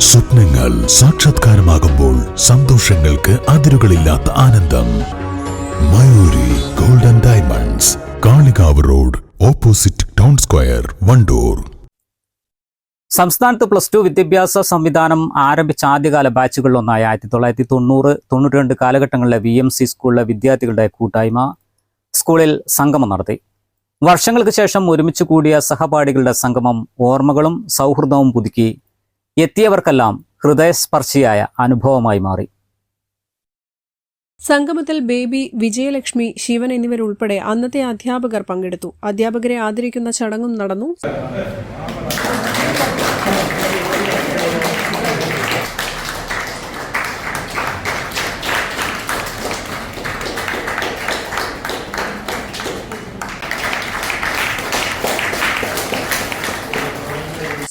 സ്വപ്നങ്ങൾ സാക്ഷാത്കാരമാകുമ്പോൾ സന്തോഷങ്ങൾക്ക് അതിരുകളില്ലാത്ത ആനന്ദം. Mayuri golden diamonds, Kalikavu road, opposite town square, Wandoor. സംസ്ഥാനത്ത് +2 വിദ്യാഭ്യാസ സംവിധാനം ആരംഭിച്ച ആദ്യകാല ബാച്ചുകളിലൊന്നായ 1990-92 കാലഘട്ടങ്ങളിലെ VMC സ്കൂളിലെ വിദ്യാർത്ഥികളുടെ കൂട്ടായ്മ സ്കൂളിൽ സംഗമം നടത്തി. വർഷങ്ങൾക്ക് ശേഷം ഒരുമിച്ച് കൂടിയ സഹപാഠികളുടെ സംഗമം ഓർമ്മകളും സൗഹൃദവും പുതുക്കി എത്തിയവർക്കെല്ലാം ഹൃദയസ്പർശിയായ അനുഭവമായി മാറി. സംഗമത്തിൽ ബേബി, വിജയലക്ഷ്മി, ശിവൻ എന്നിവരുൾപ്പെടെ അന്നത്തെ അധ്യാപകർ പങ്കെടുത്തു. അധ്യാപകരെ ആദരിക്കുന്ന ചടങ്ങും നടന്നു.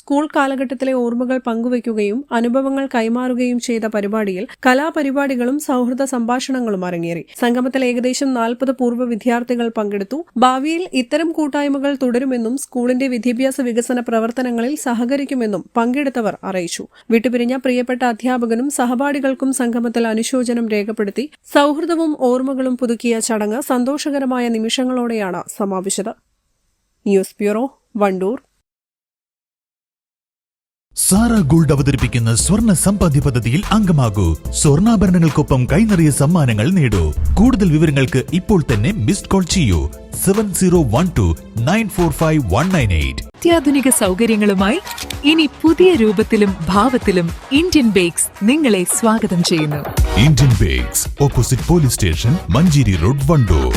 സ്കൂൾ കാലഘട്ടത്തിലെ ഓർമ്മകൾ പങ്കുവയ്ക്കുകയും അനുഭവങ്ങൾ കൈമാറുകയും ചെയ്ത പരിപാടിയിൽ കലാപരിപാടികളും സൗഹൃദ സംഭാഷണങ്ങളും അരങ്ങേറി. സംഗമത്തിൽ ഏകദേശം 40 പൂർവ്വ വിദ്യാർത്ഥികൾ പങ്കെടുത്തു. ഭാവിയിൽ ഇത്തരം കൂട്ടായ്മകൾ തുടരുമെന്നും സ്കൂളിന്റെ വിദ്യാഭ്യാസ വികസന പ്രവർത്തനങ്ങളിൽ സഹകരിക്കുമെന്നും പങ്കെടുത്തവർ അറിയിച്ചു. വിട്ടുപിരിഞ്ഞ പ്രിയപ്പെട്ട അധ്യാപകനും സഹപാഠികൾക്കും സംഗമത്തിൽ അനുശോചനം രേഖപ്പെടുത്തി. സൗഹൃദവും ഓർമ്മകളും പുതുക്കിയ ചടങ്ങ് സന്തോഷകരമായ നിമിഷങ്ങളോടെയാണ് സമാപിച്ചത്. News bureau, Wandoor. Sara Gold അവതരിപ്പിക്കുന്ന സ്വർണ്ണ സമ്പാദ്യ പദ്ധതിയിൽ അംഗമാകൂ. സ്വർണ്ണാഭരണങ്ങൾക്കൊപ്പം കൈനിറിയ സമ്മാനങ്ങൾ നേടൂ. കൂടുതൽ വിവരങ്ങൾക്ക് ഇപ്പോൾ തന്നെ മിസ്ഡ് കോൾ ചെയ്യൂ 7012945198. അത്യാധുനിക സൗകര്യങ്ങളുമായി ഇനി പുതിയ രൂപത്തിലും ഭാവത്തിലും ഇന്ത്യൻ ബേക്സ് നിങ്ങളെ സ്വാഗതം ചെയ്യുന്നു. Indian bakes, opposite police station, Manjeri road, Wandoor.